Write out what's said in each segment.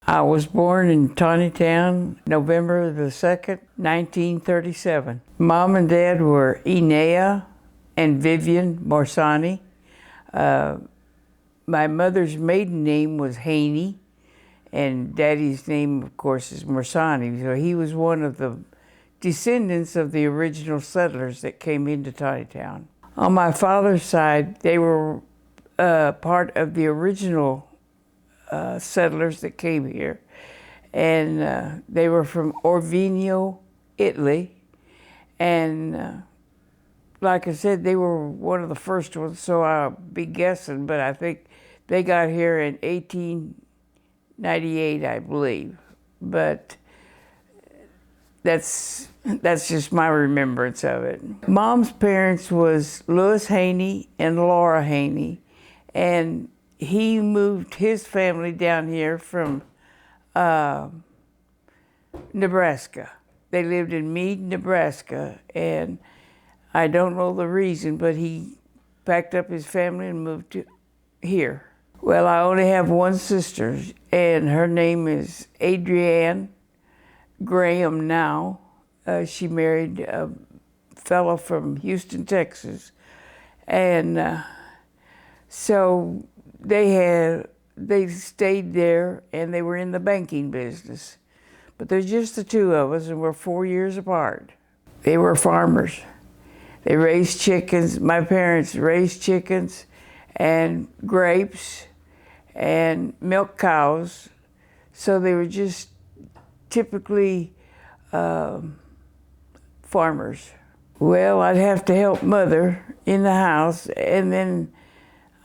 I was born in Tontitown, November the 2nd, 1937. Mom and Dad were Enea and Vivian Morsani. My mother's maiden name was Haney, and Daddy's name, of course, is Morsani. So he was one of the descendants of the original settlers that came into Tontitown. On my father's side, they were part of the original settlers that came here, and they were from Orvigno, Italy, and like I said, they were one of the first ones, so I'll be guessing, but I think they got here in 1898, I believe, but that's just my remembrance of it. Mom's parents was Louis Haney and Laura Haney, and he moved his family down here from Nebraska. They lived in Meade, Nebraska, and I don't know the reason, but he packed up his family and moved to here. Well, I only have one sister, and her name is Adrienne Graham now. She married a fellow from Houston, Texas, and so they stayed there, and they were in the banking business. But there's just the two of us, and we're 4 years apart. They were farmers. They raised chickens. My parents raised chickens and grapes and milk cows. So they were just typically farmers. Well, I'd have to help Mother in the house, and then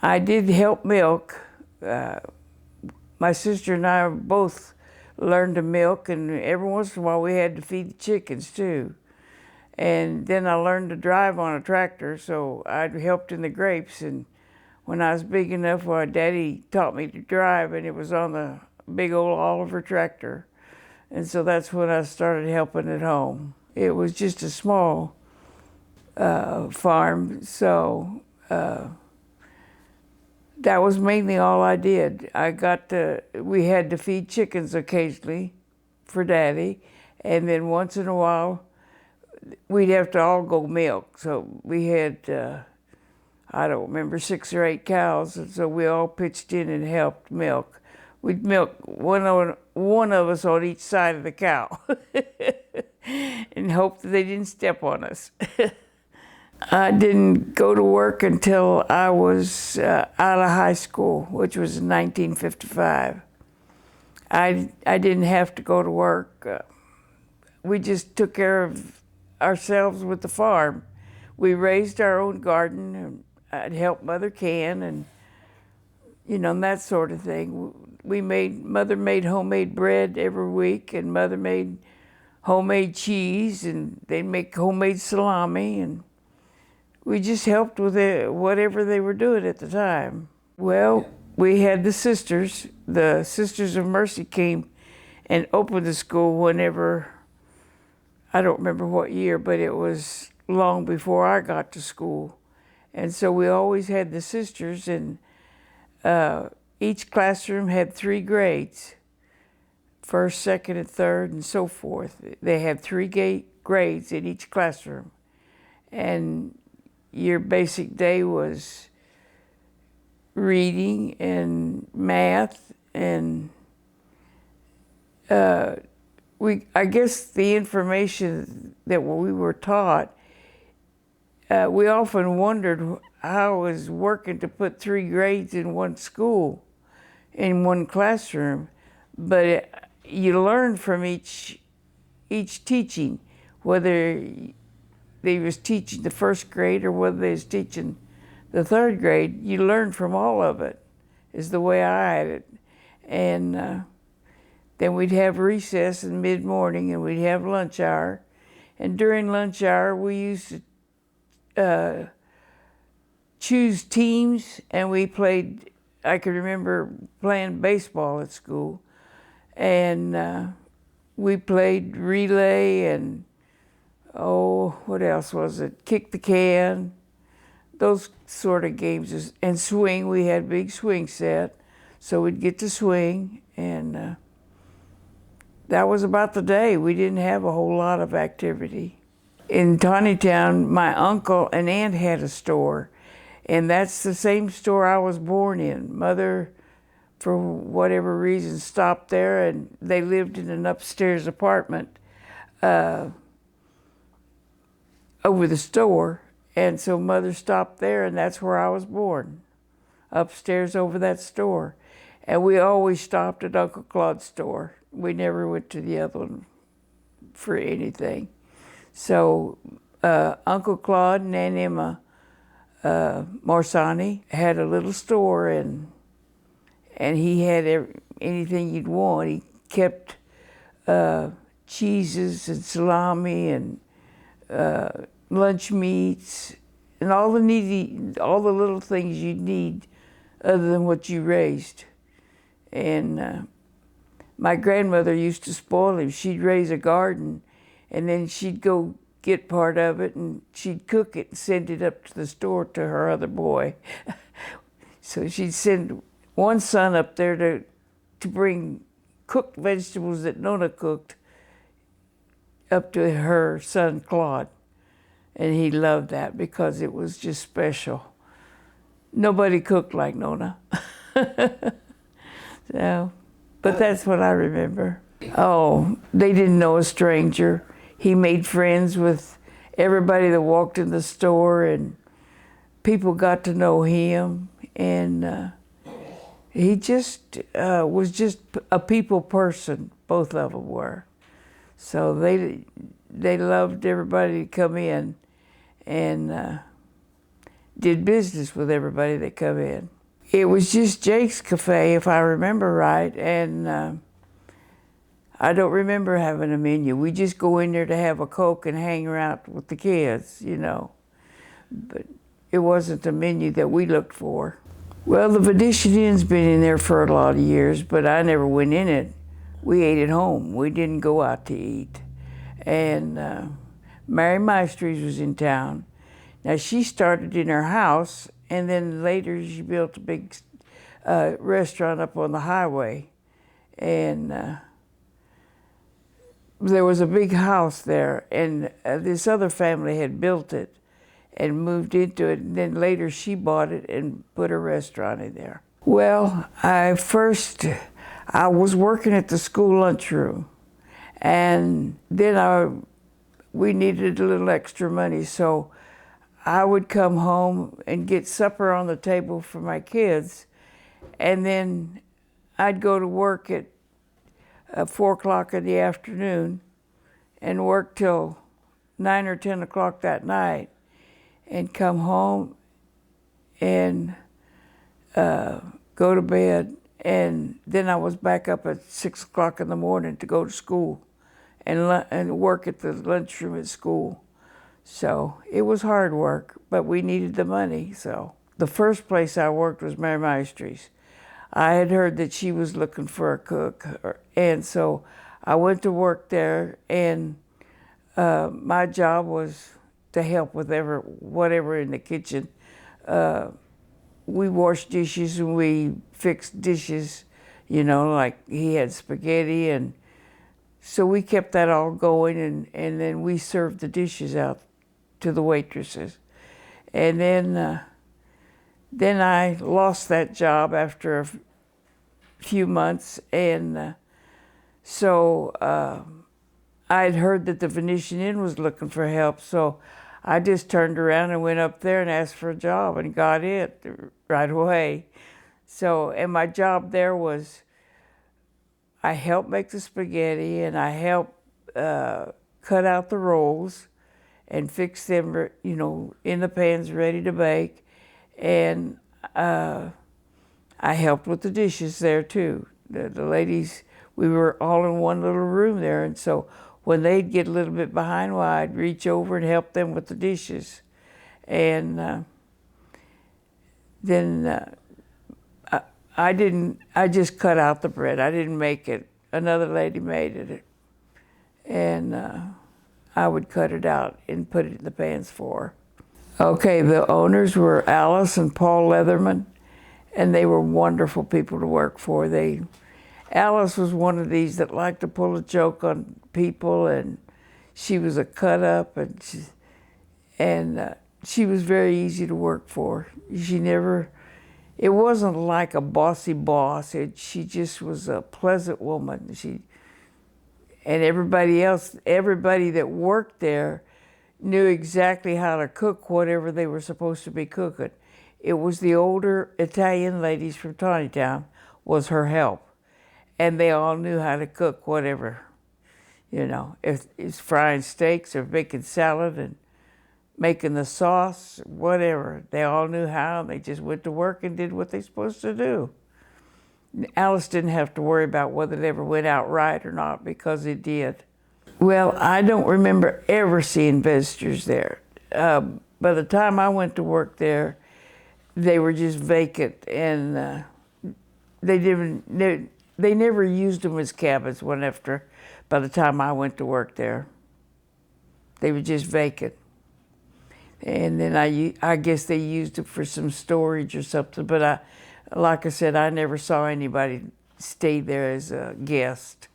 I did help milk. My sister and I both learned to milk, and every once in a while we had to feed the chickens too. And then I learned to drive on a tractor, so I helped in the grapes. And when I was big enough, well, Daddy taught me to drive, and it was on the big old Oliver tractor. And so that's when I started helping at home. It was just a small farm, so that was mainly all I did. We had to feed chickens occasionally for Daddy, and then once in a while, we'd have to all go milk. So we had, I don't remember, 6 or 8 cows, and so we all pitched in and helped milk. We'd milk one of us on each side of the cow and hope that they didn't step on us. I didn't go to work until I was out of high school, which was in 1955. I didn't have to go to work. We just took care of ourselves with the farm. We raised our own garden, and I'd help Mother can, and and that sort of thing. Mother made homemade bread every week, and Mother made homemade cheese, and they'd make homemade salami, and we just helped with whatever they were doing at the time. Well, we had the Sisters of Mercy came and opened the school whenever, I don't remember what year, but it was long before I got to school. And so we always had the sisters, and each classroom had 3 grades, first, second, and third, and so forth. They had 3 grades in each classroom. And your basic day was reading and math, and I guess the information that we were taught, we often wondered how it was working to put 3 grades in one school, in one classroom. But you learn from each teaching, whether they was teaching the 1st grade or whether they was teaching the 3rd grade. You learn from all of it, is the way I had it. And then we'd have recess in mid-morning, and we'd have lunch hour. And during lunch hour, we used to choose teams, and we played. I can remember playing baseball at school, and we played relay and, what else was it? Kick the can, those sort of games. And swing, we had a big swing set, so we'd get to swing, and that was about the day. We didn't have a whole lot of activity. In Tontitown, my uncle and aunt had a store, and that's the same store I was born in. Mother, for whatever reason, stopped there, and they lived in an upstairs apartment over the store, and so Mother stopped there, and that's where I was born, upstairs over that store. And we always stopped at Uncle Claude's store. We never went to the other one for anything. So Uncle Claude and Aunt Emma Marsani had a little store, and he had anything you'd want. He kept cheeses and salami and lunch meats and all the little things you'd need other than what you raised. And my grandmother used to spoil him. She'd raise a garden, and then she'd go get part of it, and she'd cook it and send it up to the store to her other boy. So she'd send one son up there to bring cooked vegetables that Nona cooked up to her son Claude. And he loved that because it was just special. Nobody cooked like Nona. So, but that's what I remember. Oh, they didn't know a stranger. He made friends with everybody that walked in the store, and people got to know him. And he just was just a people person. Both of them were. So they loved everybody to come in and did business with everybody that come in. It was just Jake's Cafe, if I remember right, and I don't remember having a menu. We just go in there to have a Coke and hang around with the kids, you know. But it wasn't a menu that we looked for. Well, the Venetian Inn's been in there for a lot of years, but I never went in it. We ate at home. We didn't go out to eat. And Mary Maestries was in town. Now, she started in her house, and then later she built a big restaurant up on the highway. And there was a big house there, and this other family had built it and moved into it, and then later she bought it and put a restaurant in there. Well, I was working at the school lunchroom, and then we needed a little extra money, so I would come home and get supper on the table for my kids, and then I'd go to work at 4 o'clock in the afternoon and work till 9 or 10 o'clock that night, and come home and go to bed. And then I was back up at 6 o'clock in the morning to go to school and work at the lunchroom at school. So it was hard work, but we needed the money. So the first place I worked was Mary Maestries. I had heard that she was looking for a cook, and so I went to work there, and my job was to help with whatever in the kitchen. We washed dishes and we fixed dishes, you know, like he had spaghetti, and so we kept that all going, and then we served the dishes out to the waitresses. And then I lost that job after a few months, and so I had heard that the Venetian Inn was looking for help, so I just turned around and went up there and asked for a job and got it right away. So, and my job there was, I helped make the spaghetti, and I helped cut out the rolls and fix them, you know, in the pans ready to bake. And I helped with the dishes there too. The ladies, we were all in one little room there, and so when they'd get a little bit behind, well, I'd reach over and help them with the dishes. And then I just cut out the bread. I didn't make it. Another lady made it. And I would cut it out and put it in the pans for her. Okay, the owners were Alice and Paul Leatherman, and they were wonderful people to work for. Alice was one of these that liked to pull a joke on people, and she was a cut up, and she was very easy to work for. It wasn't like a bossy boss. She just was a pleasant woman. And everybody that worked there knew exactly how to cook whatever they were supposed to be cooking. It was the older Italian ladies from Tontitown was her help. And they all knew how to cook whatever, if it's frying steaks or making salad and making the sauce, whatever. They all knew how. They just went to work and did what they're supposed to do. Alice didn't have to worry about whether it ever went out right or not, because it did. Well, I don't remember ever seeing visitors there. By the time I went to work there, they were just vacant, and they never used them as cabins by the time I went to work there. They were just vacant. And then I guess they used it for some storage or something, but like I said, I never saw anybody stay there as a guest.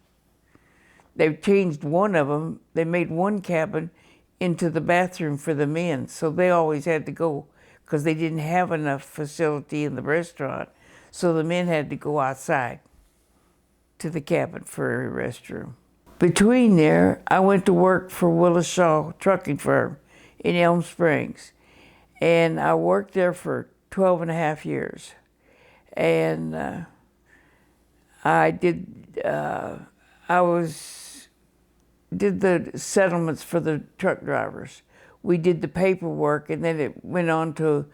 They changed one of them. They made one cabin into the bathroom for the men, so they always had to go because they didn't have enough facility in the restaurant, so the men had to go outside to the cabin for a restroom. Between there, I went to work for Willis Shaw Trucking Firm in Elm Springs, and I worked there for 12 and a half years. And I did the settlements for the truck drivers. We did the paperwork, and then it went on to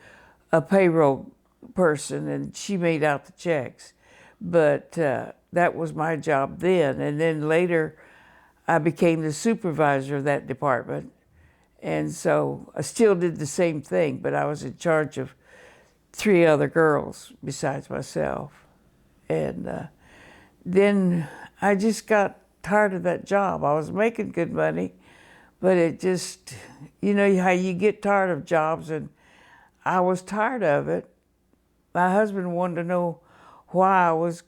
a payroll person, and she made out the checks. But that was my job then. And then later, I became the supervisor of that department. And so I still did the same thing, but I was in charge of 3 other girls besides myself. And then I just got tired of that job. I was making good money, but it just, you know how you get tired of jobs, and I was tired of it. My husband wanted to know why I was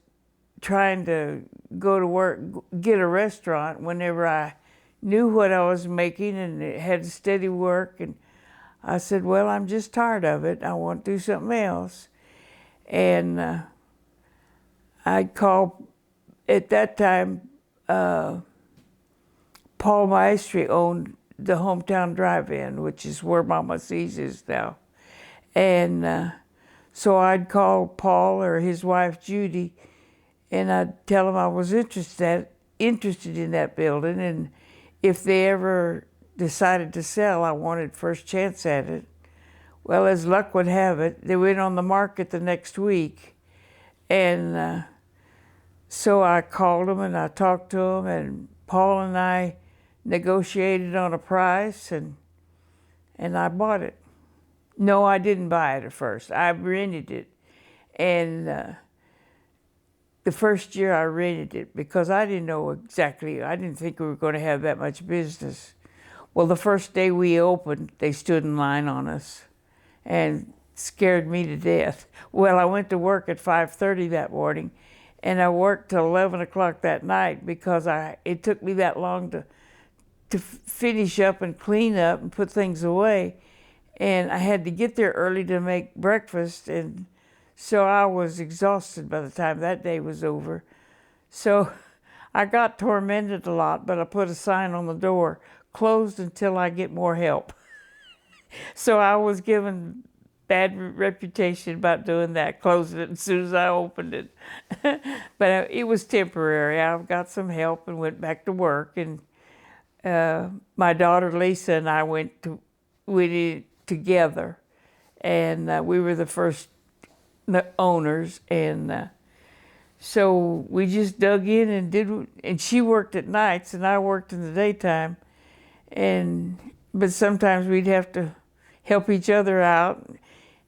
trying to go to work, get a restaurant whenever I knew what I was making and it had steady work. And I said, well, I'm just tired of it. I want to do something else. And I'd call, at that time, Paul Maestri owned the Hometown Drive-In, which is where Mama C's is now. And so I'd call Paul or his wife, Judy, and I'd tell them I was interested in that building, and if they ever decided to sell, I wanted first chance at it. Well, as luck would have it, they went on the market the next week, and so I called them and I talked to them, and Paul and I negotiated on a price, and I bought it. No, I didn't buy it at first. I rented it, and the first year I rented it because I didn't know exactly, I didn't think we were going to have that much business. Well, the first day we opened, they stood in line on us and scared me to death. Well, I went to work at 5:30 that morning, and I worked till 11 o'clock that night because it took me that long to finish up and clean up and put things away. And I had to get there early to make breakfast, and so I was exhausted by the time that day was over. So I got tormented a lot, but I put a sign on the door, closed until I get more help. So I was given bad reputation about doing that, closing it as soon as I opened it. But it was temporary. I got some help and went back to work. And my daughter Lisa and I went together, and we were the first owners, and so we just dug in and and she worked at nights and I worked in the daytime, but sometimes we'd have to help each other out,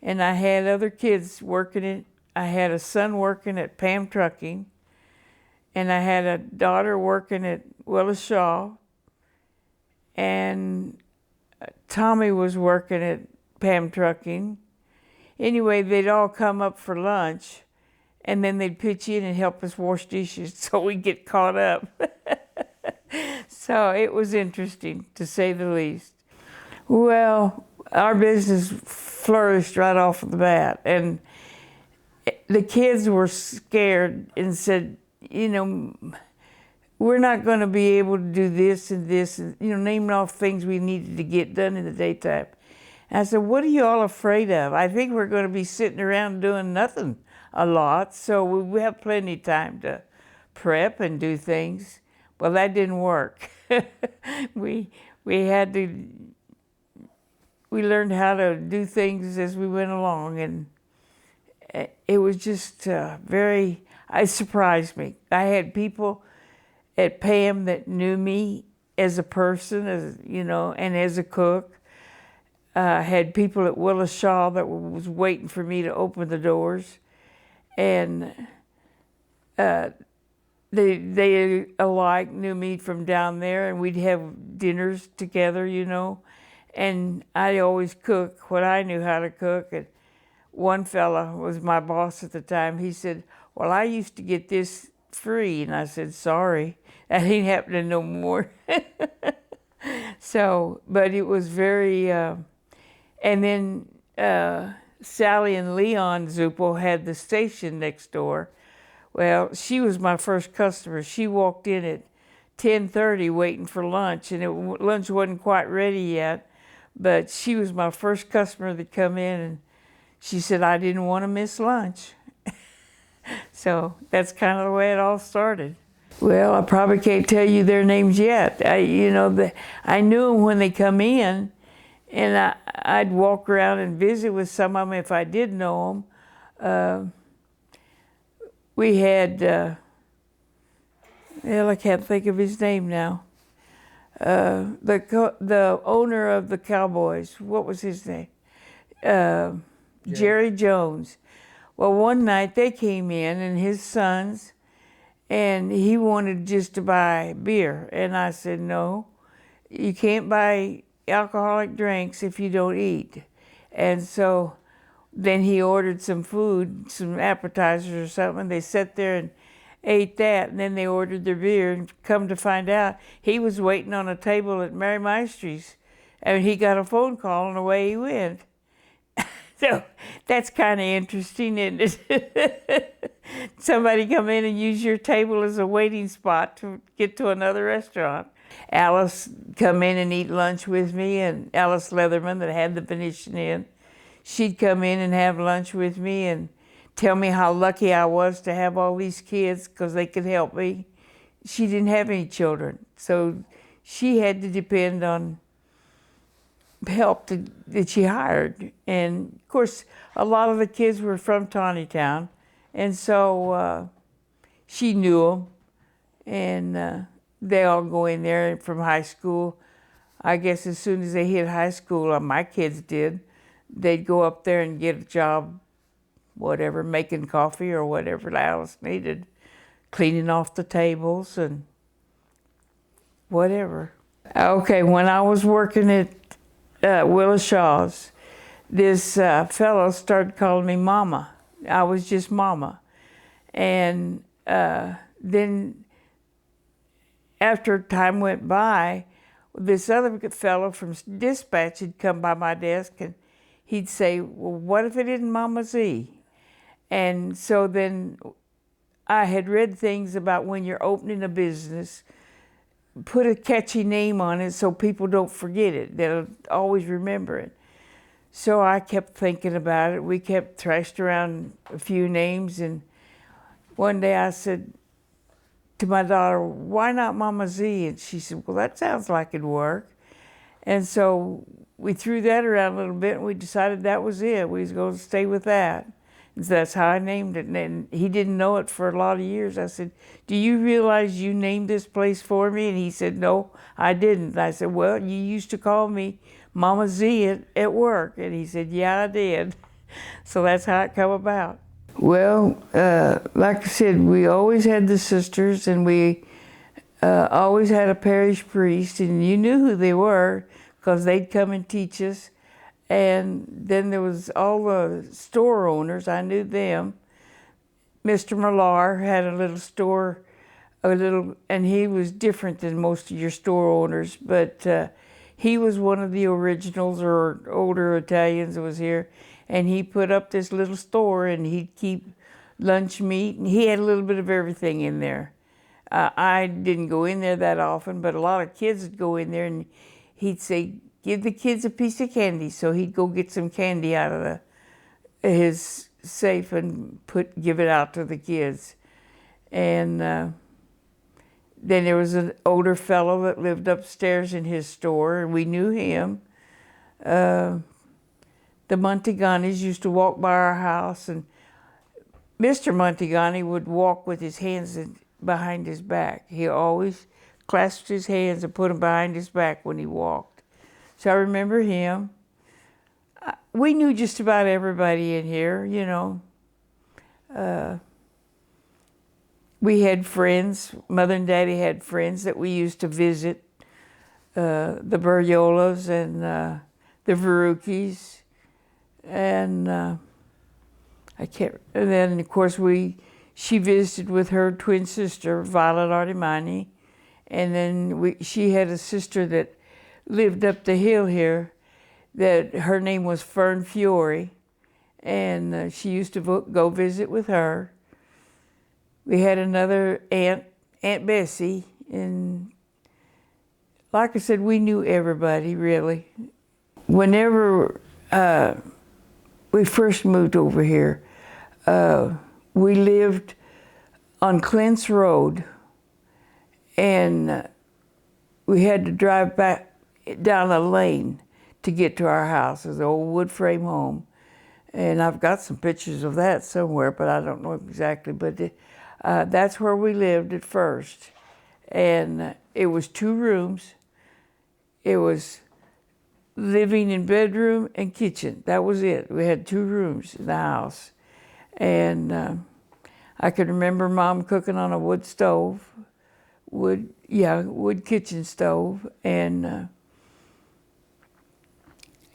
and I had other kids working it. I had a son working at Pam Trucking, and I had a daughter working at Willis Shaw, and Tommy was working at Pam Trucking. Anyway, they'd all come up for lunch, and then they'd pitch in and help us wash dishes so we'd get caught up. So it was interesting, to say the least. Well, our business flourished right off the bat, and the kids were scared and said, you know, we're not going to be able to do this and this, and, you know, naming off things we needed to get done in the daytime. And I said, what are you all afraid of? I think we're going to be sitting around doing nothing a lot, so we have plenty of time to prep and do things. Well, that didn't work. We learned how to do things as we went along, and it was just it surprised me. I had people at Pam that knew me as a person, as you know, and as a cook. Had people at Willis Shaw that was waiting for me to open the doors, and they alike knew me from down there, and we'd have dinners together, you know. And I always cook what I knew how to cook. And one fella was my boss at the time. He said, well, I used to get this free. And I said, sorry, that ain't happening no more. So, but it was very, and then Sally and Leon Zulpo had the station next door. Well, she was my first customer. She walked in at 10:30 waiting for lunch, and lunch wasn't quite ready yet, but she was my first customer that come in, and she said, I didn't want to miss lunch. So that's kind of the way it all started. Well, I probably can't tell you their names yet. I knew them when they come in, and I'd walk around and visit with some of them if I did know them. We had, I can't think of his name now. The owner of the Cowboys, what was his name? Jerry Jones. Well, one night they came in, and his sons, and he wanted just to buy beer. And I said, no, you can't buy alcoholic drinks if you don't eat. And so then he ordered some food, some appetizers or something. They sat there and ate that, and then they ordered their beer. And come to find out, he was waiting on a table at Mary Maestry's, and he got a phone call, and away he went. So that's kind of interesting, isn't it? Somebody come in and use your table as a waiting spot to get to another restaurant. Alice come in and eat lunch with me, and Alice Leatherman that had the Venetian Inn. She'd come in and have lunch with me and tell me how lucky I was to have all these kids because they could help me. She didn't have any children, so she had to depend on help that she hired. And of course, a lot of the kids were from Tontitown, and so she knew them, and they all go in there from high school. I guess as soon as they hit high school, my kids did, they'd go up there and get a job, whatever, making coffee or whatever Alice needed, cleaning off the tables and whatever. Okay, when I was working at Willis Shaw's, this fellow started calling me Mama. I was just Mama. And then after time went by, this other fellow from dispatch had come by my desk, and he'd say, well, what if it isn't Mama Z? And so then I had read things about when you're opening a business, put a catchy name on it so people don't forget it. They'll always remember it. So I kept thinking about it. We kept thrashed around a few names, and one day I said to my daughter, why not Mama Z? And she said, well, that sounds like it'd work. And so we threw that around a little bit, and we decided that was it. We was going to stay with that. And so that's how I named it. And he didn't know it for a lot of years. I said, do you realize you named this place for me? And he said, no, I didn't. And I said, well, you used to call me Mama Z at work. And he said, yeah, I did. So that's how it come about. Well, like I said, we always had the sisters, and we always had a parish priest, and you knew who they were because they'd come and teach us. And then there was all the store owners, I knew them. Mr. Millar had a little store, and he was different than most of your store owners, but he was one of the originals or older Italians that was here, and he put up this little store, and he'd keep lunch meat, and he had a little bit of everything in there. I didn't go in there that often, but a lot of kids would go in there, and he'd say, "Give the kids a piece of candy." So he'd go get some candy out of his safe and give it out to the kids. And then there was an older fellow that lived upstairs in his store, and we knew him. The Monteganis used to walk by our house, and Mr. Montegani would walk with his hands behind his back. He always clasped his hands and put them behind his back when he walked. So I remember him. We knew just about everybody in here, you know. We had friends. Mother and Daddy had friends that we used to visit. The Berriolas and the Verukis. And and then of course she visited with her twin sister, Violet Artimani. And then she had a sister that lived up the hill here, that her name was Fern Fiore, and she used to go visit with her. We had another Aunt Bessie, and like I said, we knew everybody, really. Whenever we first moved over here, we lived on Clint's Road, and we had to drive back down a lane to get to our house. It was an old wood frame home. And I've got some pictures of that somewhere, but I don't know exactly. But that's where we lived at first. And it was 2 rooms. It was living and bedroom and kitchen. That was it. We had 2 rooms in the house. And I can remember Mom cooking on a wood stove, wood kitchen stove, and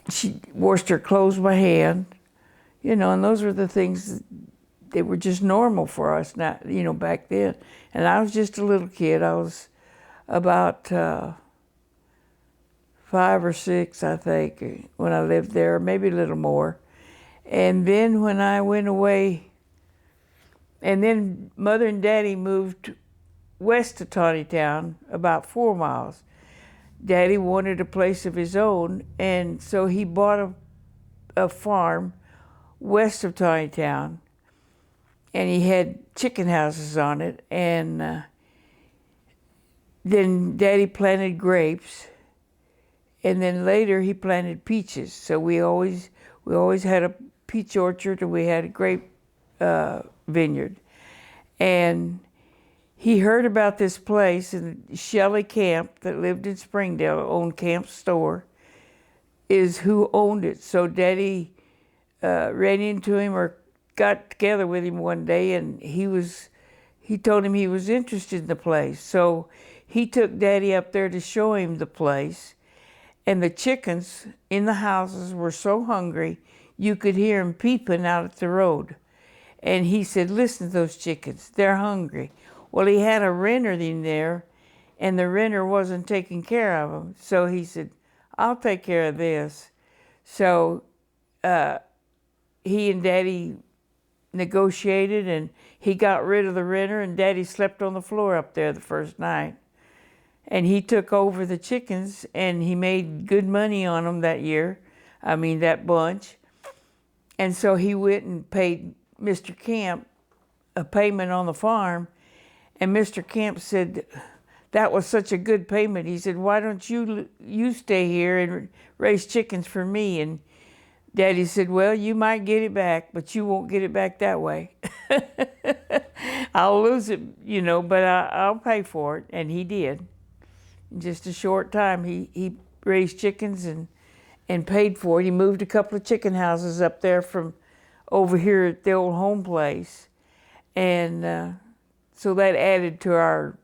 she washed her clothes by hand, you know, and those were the things that were just normal for us now, you know, back then. And I was just a little kid. I was about 5 or 6, I think, when I lived there, maybe a little more. And then when I went away, and then Mother and Daddy moved west to Tontitown, about 4 miles. Daddy wanted a place of his own, and so he bought a farm west of Tontitown, and he had chicken houses on it. And then Daddy planted grapes, and then later he planted peaches. So we always had a peach orchard, and we had a grape vineyard. And he heard about this place, and Shelley Camp, that lived in Springdale, owned Camp's store, is who owned it. So Daddy ran into him or got together with him one day, and he told him he was interested in the place. So he took Daddy up there to show him the place, and the chickens in the houses were so hungry, you could hear them peeping out at the road. And he said, "Listen to those chickens, they're hungry." Well, he had a renter in there, and the renter wasn't taking care of them. So he said, "I'll take care of this." So he and Daddy negotiated, and he got rid of the renter, and Daddy slept on the floor up there the first night. And he took over the chickens, and he made good money on them that year. I mean, that bunch. And so he went and paid Mr. Camp a payment on the farm. And Mr. Camp said, that was such a good payment. He said, "Why don't you stay here and raise chickens for me?" And Daddy said, "Well, you might get it back, but you won't get it back that way." "I'll lose it, you know, but I'll pay for it." And he did. In just a short time, he raised chickens and paid for it. He moved a couple of chicken houses up there from over here at the old home place. And so that added to our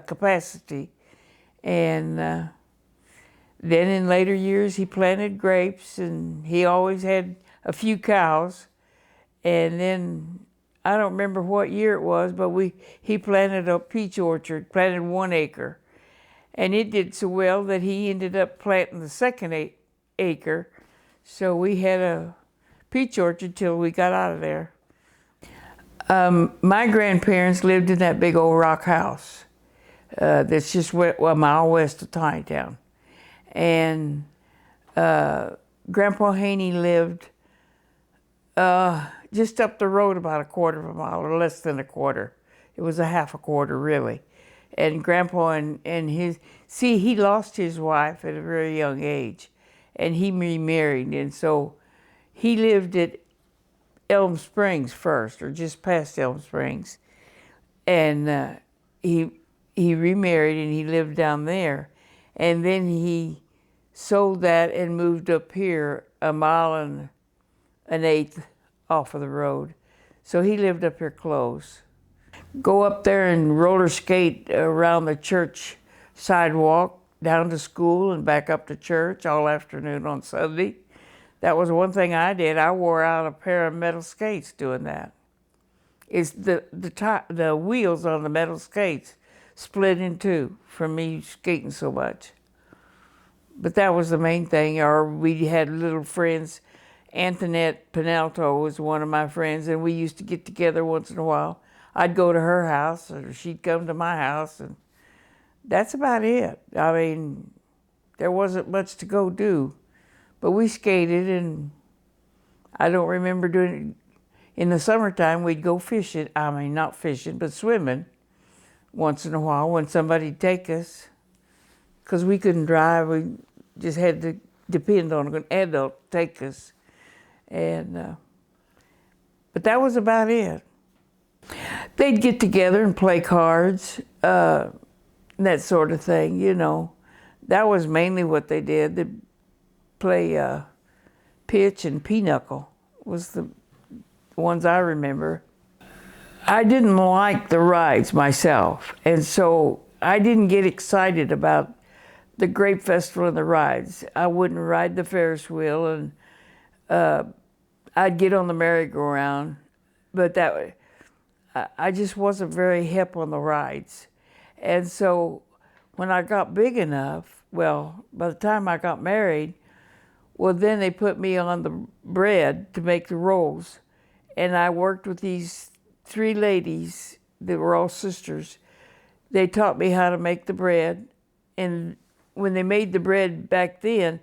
capacity. And then in later years, he planted grapes, and he always had a few cows. And then I don't remember what year it was, but he planted a peach orchard, planted 1 acre. And it did so well that he ended up planting the second acre. So we had a peach orchard till we got out of there. My grandparents lived in that big old rock house that's just a mile west of Tontitown. And Grandpa Haney lived just up the road about a quarter of a mile, or less than a quarter. It was a half a quarter, really. And Grandpa and he lost his wife at a very young age, and he remarried, and so he lived at Elm Springs first, or just past Elm Springs, and he remarried and he lived down there, and then he sold that and moved up here a mile and an eighth off of the road. So he lived up here close. Go up there and roller skate around the church sidewalk, down to school and back up to church all afternoon on Sunday. That was one thing I did. I wore out a pair of metal skates doing that. It's the wheels on the metal skates split in two from me skating so much. But that was the main thing. Or we had little friends. Antoinette Penalto was one of my friends, and we used to get together once in a while. I'd go to her house, or she'd come to my house, and that's about it. I mean, there wasn't much to go do, but we skated, and I don't remember doing it. In the summertime, we'd go fishing. I mean, not fishing, but swimming once in a while when somebody'd take us, because we couldn't drive. We just had to depend on an adult to take us. And but that was about it. They'd get together and play cards, that sort of thing, you know. That was mainly what they did. They'd play pitch and pinochle was the ones I remember. I didn't like the rides myself, and so I didn't get excited about the grape festival and the rides. I wouldn't ride the Ferris wheel, and I'd get on the merry-go-round, but I just wasn't very hip on the rides. And so when I got big enough, well, by the time I got married, well, then they put me on the bread to make the rolls. And I worked with these 3 ladies that were all sisters. They taught me how to make the bread. And when they made the bread back then,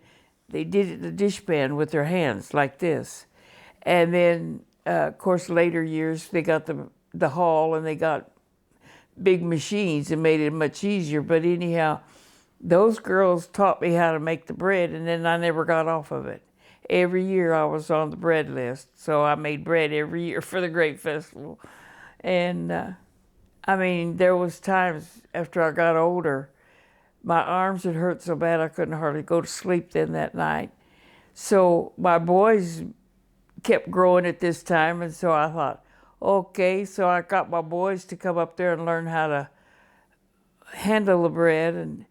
they did it in the dishpan with their hands like this. And then, of course, later years, they got the hall and they got big machines and made it much easier. But anyhow, those girls taught me how to make the bread, and then I never got off of it. Every year I was on the bread list, so I made bread every year for the Grape Festival. And I mean, there was times after I got older, my arms would hurt so bad I couldn't hardly go to sleep then that night. So my boys kept growing at this time, and so I thought, okay, so I got my boys to come up there and learn how to handle the bread and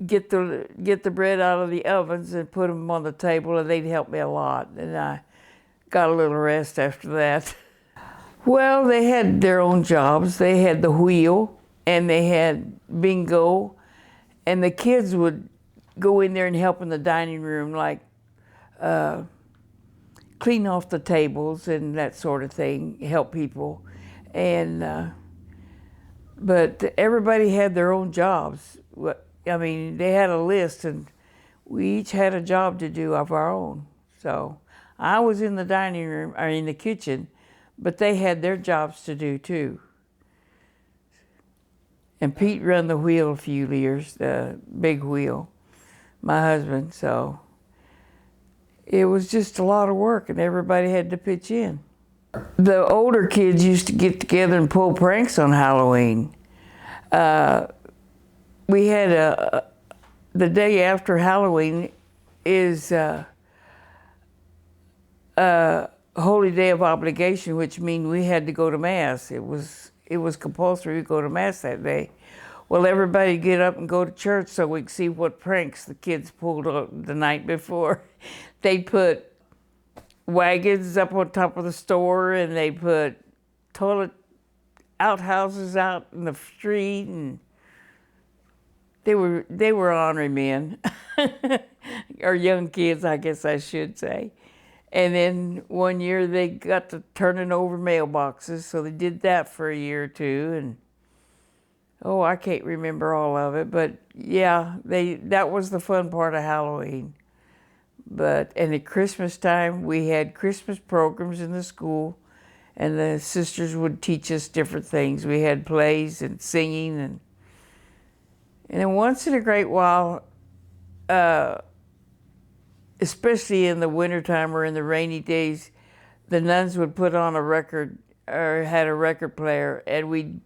get the bread out of the ovens and put them on the table, and they'd help me a lot. And I got a little rest after that. Well, they had their own jobs. They had the wheel, and they had bingo, and the kids would go in there and help in the dining room, like clean off the tables and that sort of thing, help people. And but everybody had their own jobs. I mean, they had a list, and we each had a job to do of our own. So I was in the dining room, or in the kitchen, but they had their jobs to do too. And Pete ran the wheel a few years, the big wheel, my husband, so it was just a lot of work, and everybody had to pitch in. The older kids used to get together and pull pranks on Halloween. We had the day after Halloween is Holy Day of Obligation, which means we had to go to Mass. It was compulsory to go to Mass that day. Well, everybody get up and go to church so we could see what pranks the kids pulled the night before. They put wagons up on top of the store, and they put toilet outhouses out in the street, and they were ornery men, or young kids, I guess I should say. And then one year they got to turning over mailboxes, so they did that for a year or two, and oh, I can't remember all of it, but yeah, that was the fun part of Halloween. And at Christmas time, we had Christmas programs in the school, and the sisters would teach us different things. We had plays and singing, and then once in a great while, especially in the wintertime or in the rainy days, the nuns would put on a record or had a record player, and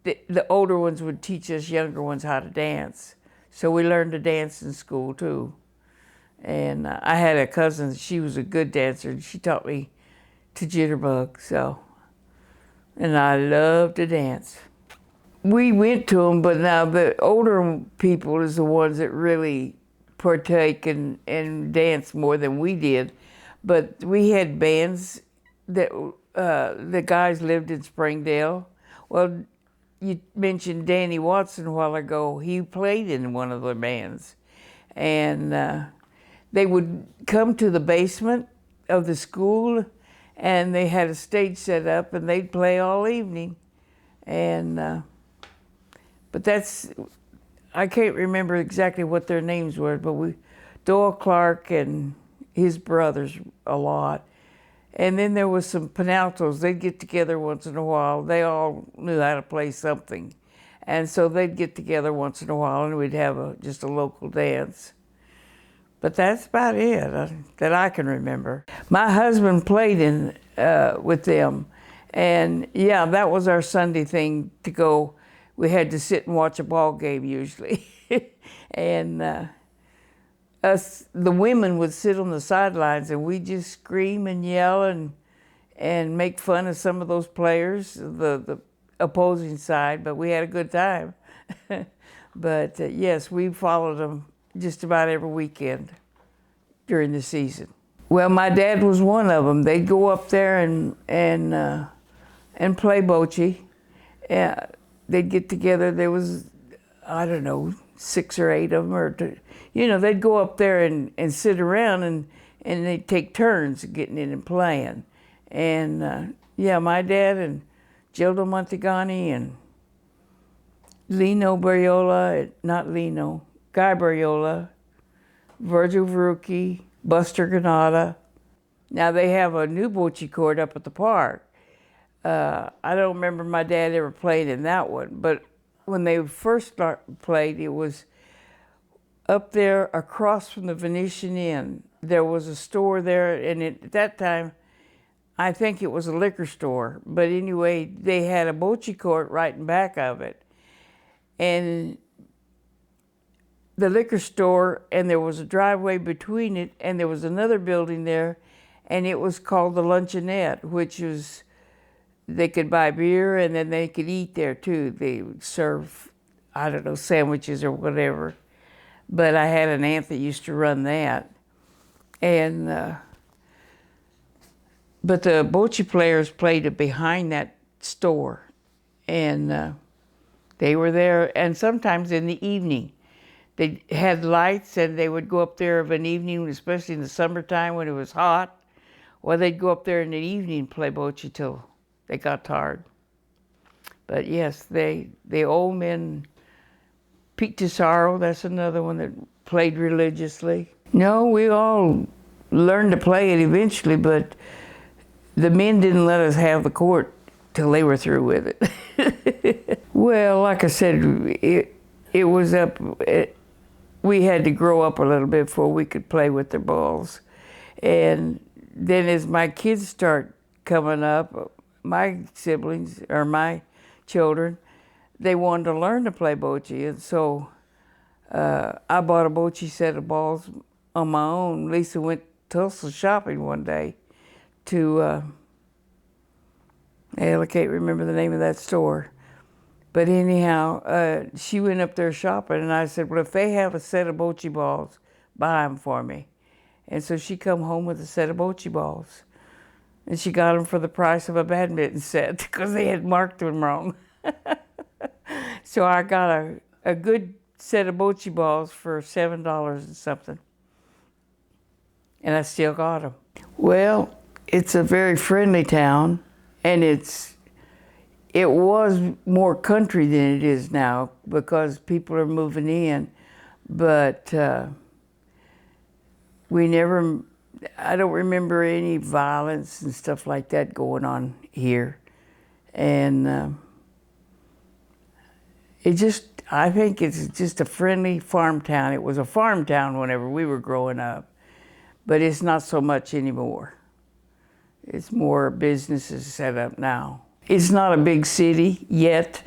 the older ones would teach us younger ones how to dance. So we learned to dance in school too. And I had a cousin, she was a good dancer, and she taught me to jitterbug, and I love to dance. We went to them, but now the older people is the ones that really partake and dance more than we did. But we had bands that the guys lived in Springdale. Well, you mentioned Danny Watson a while ago. He played in one of the bands. And they would come to the basement of the school, and they had a stage set up, and they'd play all evening. And but I can't remember exactly what their names were, but Doyle Clark and his brothers a lot. And then there was some Penaltos. They'd get together once in a while. They all knew how to play something. And so they'd get together once in a while, and we'd have just a local dance. But that's about it that I can remember. My husband played with them. And yeah, that was our Sunday thing to go. We had to sit and watch a ball game usually. And the women would sit on the sidelines, and we'd just scream and yell and make fun of some of those players, the opposing side, but we had a good time. But yes, we followed them just about every weekend during the season. Well, my dad was one of them. They'd go up there and play bocce. They'd get together. There was, I don't know, 6 or 8 of them, they'd go up there and sit around and they'd take turns getting in and playing. And my dad and Gildo Montegani and Guy Barriola, Virgil Verucchi, Buster Granada. Now they have a new bocce court up at the park. I don't remember my dad ever played in that one, but when they first played, it was up there across from the Venetian Inn. There was a store there, and at that time, I think it was a liquor store. But anyway, they had a bocce court right in back of it. And the liquor store, and there was a driveway between it, and there was another building there, and it was called the Luncheonette, which was, they could buy beer and then they could eat there too. They would serve, I don't know, sandwiches or whatever. But I had an aunt that used to run that. And but the bocce players played behind that store, and they were there. And sometimes in the evening, they had lights, and they would go up there of an evening, especially in the summertime when it was hot. Well, they'd go up there in the evening and play bocce till they got tired. But yes, the old men, Pete Tesaro, that's another one that played religiously. No, we all learned to play it eventually, but the men didn't let us have the court till they were through with it. Well, like I said, it was we had to grow up a little bit before we could play with their balls. And then as my kids start coming up, my siblings, or my children, they wanted to learn to play bocce. And so I bought a bocce set of balls on my own. Lisa went Tulsa shopping one day to, I can't remember the name of that store. But anyhow, she went up there shopping, and I said, well, if they have a set of bocce balls, buy them for me. And so she come home with a set of bocce balls. And she got them for the price of a badminton set because they had marked them wrong. So I got a good set of bocce balls for $7 and something. And I still got them. Well, it's a very friendly town, and it was more country than it is now because people are moving in. But I don't remember any violence and stuff like that going on here. And I think it's just a friendly farm town. It was a farm town whenever we were growing up, but it's not so much anymore. It's more businesses set up now. It's not a big city yet.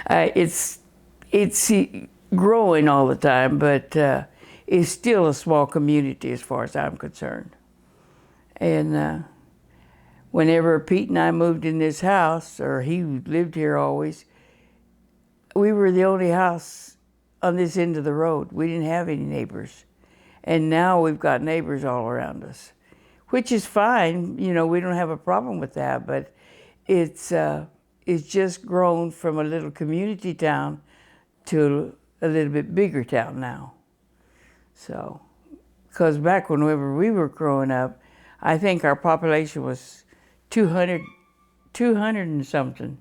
It's growing all the time, but it's still a small community as far as I'm concerned. And whenever Pete and I moved in this house, or he lived here always, we were the only house on this end of the road. We didn't have any neighbors. And now we've got neighbors all around us, which is fine. You know, we don't have a problem with that, but it's just grown from a little community town to a little bit bigger town now. So, because back whenever we were growing up, I think our population was 200 and something.